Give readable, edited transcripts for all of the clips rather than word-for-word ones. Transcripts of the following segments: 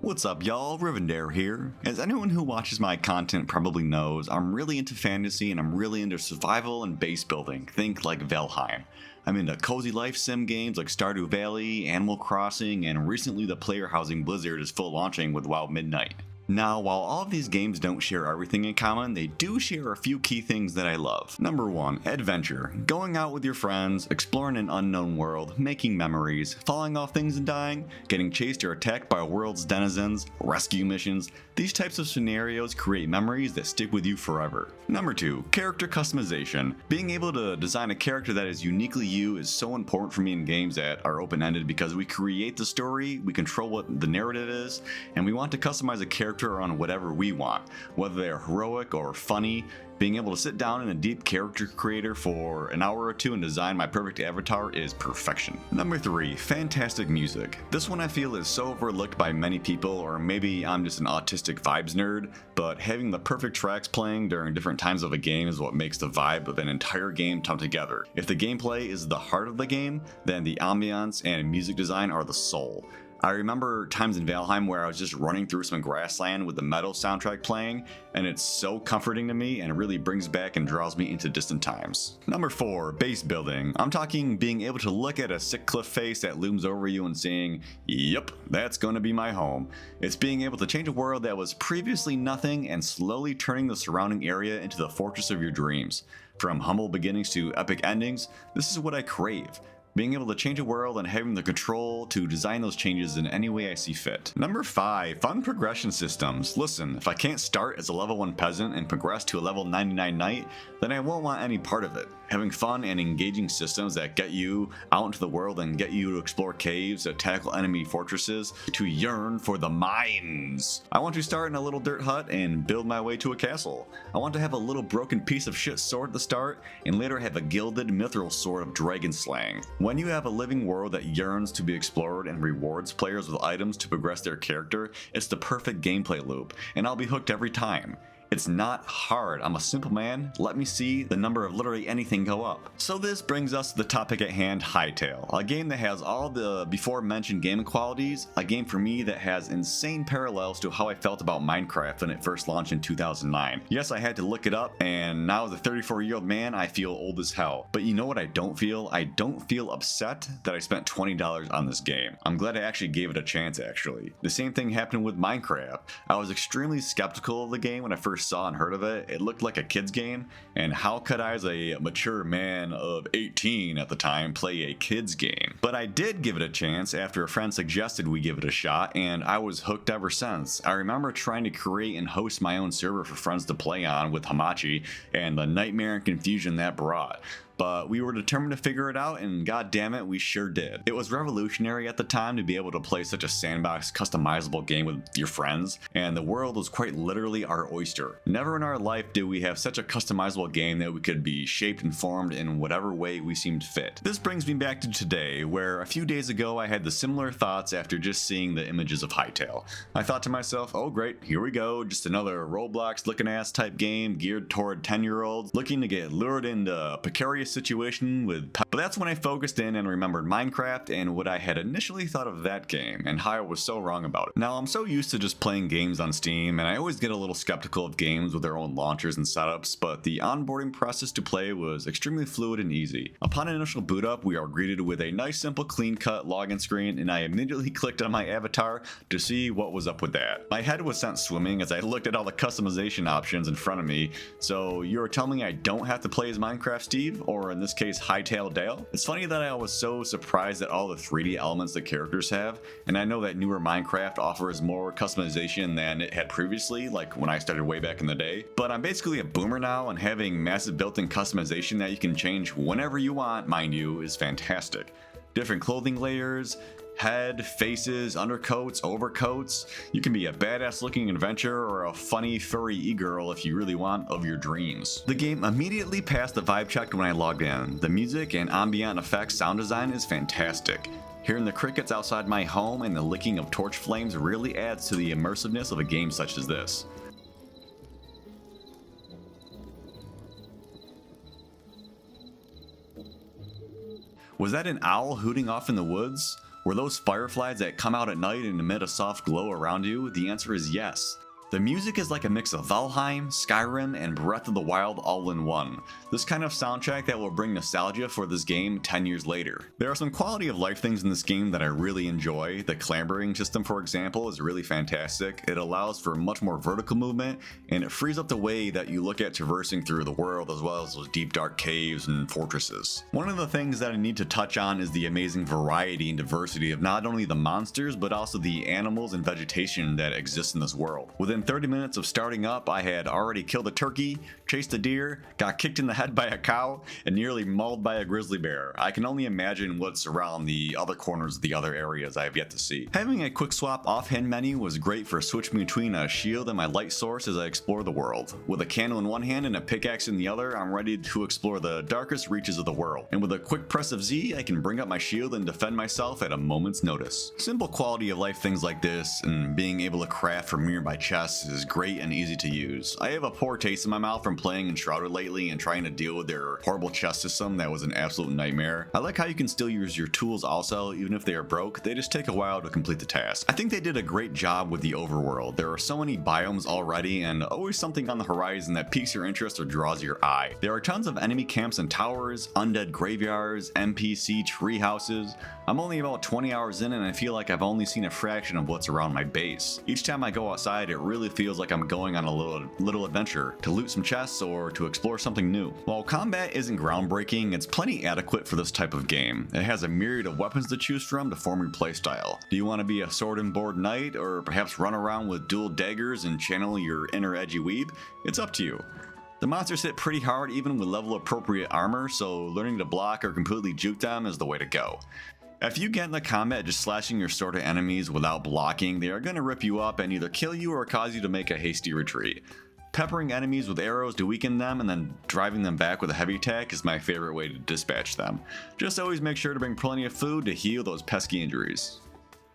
What's up, y'all? Rivendare here. As anyone who watches my content probably knows, I'm really into fantasy and I'm really into survival and base building. Think like Valheim. I'm into cozy life sim games like Stardew Valley, Animal Crossing, and recently the player housing Blizzard is full launching with WoW Midnight. Now, while all of these games don't share everything in common, they do share a few key things that I love. Number 1, adventure. Going out with your friends, exploring an unknown world, making memories, falling off things and dying, getting chased or attacked by a world's denizens, rescue missions. These types of scenarios create memories that stick with you forever. Number 2, character customization. Being able to design a character that is uniquely you is so important for me in games that are open-ended because we create the story, we control what the narrative is, and we want to customize a character on whatever we want, whether they're heroic or funny. Being able to sit down in a deep character creator for an hour or two and design my perfect avatar is perfection. Number 3, fantastic music. This one I feel is so overlooked by many people, or maybe I'm just an autistic vibes nerd, but having the perfect tracks playing during different times of a game is what makes the vibe of an entire game come together. If the gameplay is the heart of the game, then the ambiance and music design are the soul. I remember times in Valheim where I was just running through some grassland with the metal soundtrack playing, and it's so comforting to me and really brings back and draws me into distant times. Number 4, base building. I'm talking being able to look at a sick cliff face that looms over you and saying, yep, that's gonna be my home. It's being able to change a world that was previously nothing and slowly turning the surrounding area into the fortress of your dreams. From humble beginnings to epic endings, this is what I crave. Being able to change a world and having the control to design those changes in any way I see fit. Number 5, fun progression systems. Listen, if I can't start as a level 1 peasant and progress to a level 99 knight, then I won't want any part of it. Having fun and engaging systems that get you out into the world and get you to explore caves, to tackle enemy fortresses, to yearn for the mines. I want to start in a little dirt hut and build my way to a castle. I want to have a little broken piece of shit sword at the start and later have a gilded mithril sword of dragon slaying. When you have a living world that yearns to be explored and rewards players with items to progress their character, it's the perfect gameplay loop, and I'll be hooked every time. It's not hard. I'm a simple man. Let me see the number of literally anything go up. So this brings us to the topic at hand, Hytale. A game that has all the before mentioned gaming qualities, a game for me that has insane parallels to how I felt about Minecraft when it first launched in 2009. Yes, I had to look it up, and now as a 34-year-old man, I feel old as hell. But you know what I don't feel? I don't feel upset that I spent $20 on this game. I'm glad I actually gave it a chance, actually. The same thing happened with Minecraft. I was extremely skeptical of the game when I first saw and heard of it. It looked like a kid's game, and how could I, as a mature man of 18 at the time, play a kid's game? But I did give it a chance after a friend suggested we give it a shot, and I was hooked ever since. I remember trying to create and host my own server for friends to play on with Hamachi, and the nightmare and confusion that brought. But we were determined to figure it out, and god damn it, we sure did. It was revolutionary at the time to be able to play such a sandbox customizable game with your friends, and the world was quite literally our oyster. Never in our life did we have such a customizable game that we could be shaped and formed in whatever way we seemed fit. This brings me back to today, where a few days ago I had the similar thoughts after just seeing the images of Hytale. I thought to myself, oh great, here we go, just another Roblox looking ass type game geared toward 10-year-olds looking to get lured into a precarious situation with but that's when I focused in and remembered Minecraft and what I had initially thought of that game and how I was so wrong about it. Now I'm so used to just playing games on Steam, and I always get a little skeptical of games with their own launchers and setups, but the onboarding process to play was extremely fluid and easy. Upon initial boot up, we are greeted with a nice simple clean cut login screen, and I immediately clicked on my avatar to see what was up with that. My head was sent swimming as I looked at all the customization options in front of me. So you're telling me I don't have to play as Minecraft Steve, or in this case Hytale Dale? It's funny that I was so surprised at all the 3D elements the characters have, and I know that newer Minecraft offers more customization than it had previously, like when I started way back in the day. But I'm basically a boomer now, and having massive built-in customization that you can change whenever you want, mind you, is fantastic. Different clothing layers, head, faces, undercoats, overcoats. You can be a badass looking adventurer or a funny furry e-girl if you really want of your dreams. The game immediately passed the vibe check when I logged in. The music and ambient effects sound design is fantastic. Hearing the crickets outside my home and the licking of torch flames really adds to the immersiveness of a game such as this. Was that an owl hooting off in the woods? Were those fireflies that come out at night and emit a soft glow around you? The answer is yes. The music is like a mix of Valheim, Skyrim, and Breath of the Wild all in one. This kind of soundtrack that will bring nostalgia for this game 10 years later. There are some quality of life things in this game that I really enjoy. The clambering system, for example, is really fantastic. It allows for much more vertical movement, and it frees up the way that you look at traversing through the world, as well as those deep dark caves and fortresses. One of the things that I need to touch on is the amazing variety and diversity of not only the monsters, but also the animals and vegetation that exist in this world. Within 30 minutes of starting up, I had already killed a turkey, chased a deer, got kicked in the head by a cow, and nearly mauled by a grizzly bear. I can only imagine what's around the other corners of the other areas I have yet to see. Having a quick swap offhand menu was great for switching between a shield and my light source as I explore the world. With a candle in one hand and a pickaxe in the other, I'm ready to explore the darkest reaches of the world. And with a quick press of Z, I can bring up my shield and defend myself at a moment's notice. Simple quality of life things like this, and being able to craft from nearby chests, is great and easy to use. I have a poor taste in my mouth from playing Enshrouded lately and trying to deal with their horrible chest system that was an absolute nightmare. I like how you can still use your tools also, even if they are broke, they just take a while to complete the task. I think they did a great job with the overworld. There are so many biomes already and always something on the horizon that piques your interest or draws your eye. There are tons of enemy camps and towers, undead graveyards, NPC tree houses. I'm only about 20 hours in and I feel like I've only seen a fraction of what's around my base. Each time I go outside, it really feels like I'm going on a little adventure to loot some chests or to explore something new. While combat isn't groundbreaking, it's plenty adequate for this type of game. It has a myriad of weapons to choose from to form your playstyle. Do you want to be a sword and board knight, or perhaps run around with dual daggers and channel your inner edgy weeb? It's up to you. The monsters hit pretty hard even with level appropriate armor, so learning to block or completely juke them is the way to go. If you get in the combat just slashing your sword at enemies without blocking, they are going to rip you up and either kill you or cause you to make a hasty retreat. Peppering enemies with arrows to weaken them and then driving them back with a heavy attack is my favorite way to dispatch them. Just always make sure to bring plenty of food to heal those pesky injuries.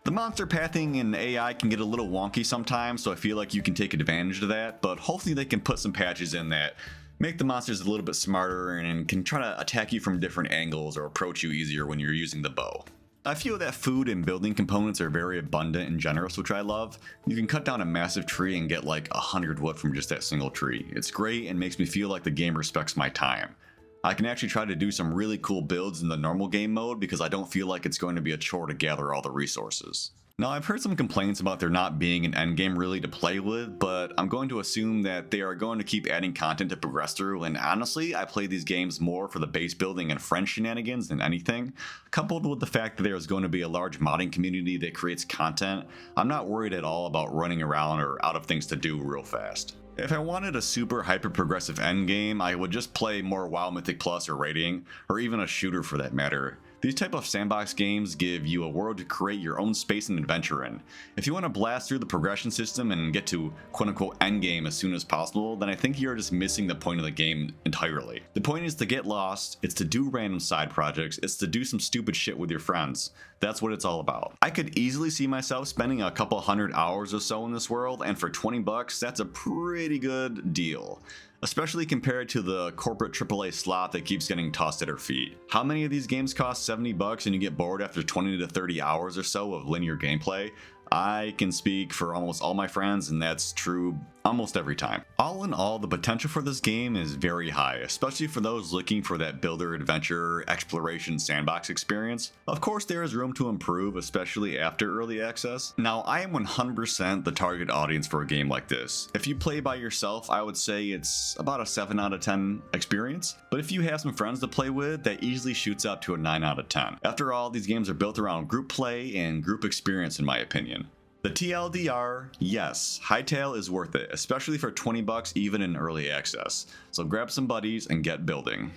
The monster pathing and AI can get a little wonky sometimes, so I feel like you can take advantage of that, but hopefully they can put some patches in that make the monsters a little bit smarter and can try to attack you from different angles or approach you easier when you're using the bow. I feel that food and building components are very abundant and generous, which I love. You can cut down a massive tree and get like 100 wood from just that single tree. It's great and makes me feel like the game respects my time. I can actually try to do some really cool builds in the normal game mode because I don't feel like it's going to be a chore to gather all the resources. Now, I've heard some complaints about there not being an endgame really to play with, but I'm going to assume that they are going to keep adding content to progress through, and honestly, I play these games more for the base building and friend shenanigans than anything. Coupled with the fact that there is going to be a large modding community that creates content, I'm not worried at all about running around or out of things to do real fast. If I wanted a super hyper progressive endgame, I would just play more WoW Mythic Plus or Raiding, or even a shooter for that matter. These type of sandbox games give you a world to create your own space and adventure in. If you want to blast through the progression system and get to quote-unquote endgame as soon as possible, then I think you're just missing the point of the game entirely. The point is to get lost, it's to do random side projects, it's to do some stupid shit with your friends. That's what it's all about. I could easily see myself spending a couple hundred hours or so in this world, and for 20 bucks, that's a pretty good deal. Especially compared to the corporate AAA slot that keeps getting tossed at our feet. How many of these games cost 70 bucks and you get bored after 20 to 30 hours or so of linear gameplay? I can speak for almost all my friends, and that's true almost every time. All in all, the potential for this game is very high, especially for those looking for that builder, adventure, exploration, sandbox experience. Of course, there is room to improve, especially after early access. Now, I am 100% the target audience for a game like this. If you play by yourself, I would say it's about a 7 out of 10 experience, but if you have some friends to play with, that easily shoots up to a 9 out of 10. After all, these games are built around group play and group experience in my opinion. The TLDR, yes, Hytale is worth it, especially for 20 bucks even in early access. So grab some buddies and get building.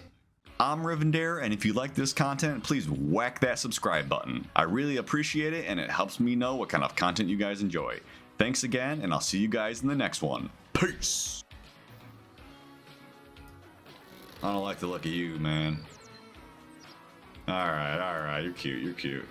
I'm Rivendare, and if you like this content, please whack that subscribe button. I really appreciate it, and it helps me know what kind of content you guys enjoy. Thanks again, and I'll see you guys in the next one. Peace! I don't like the look of you, man. Alright, you're cute, you're cute.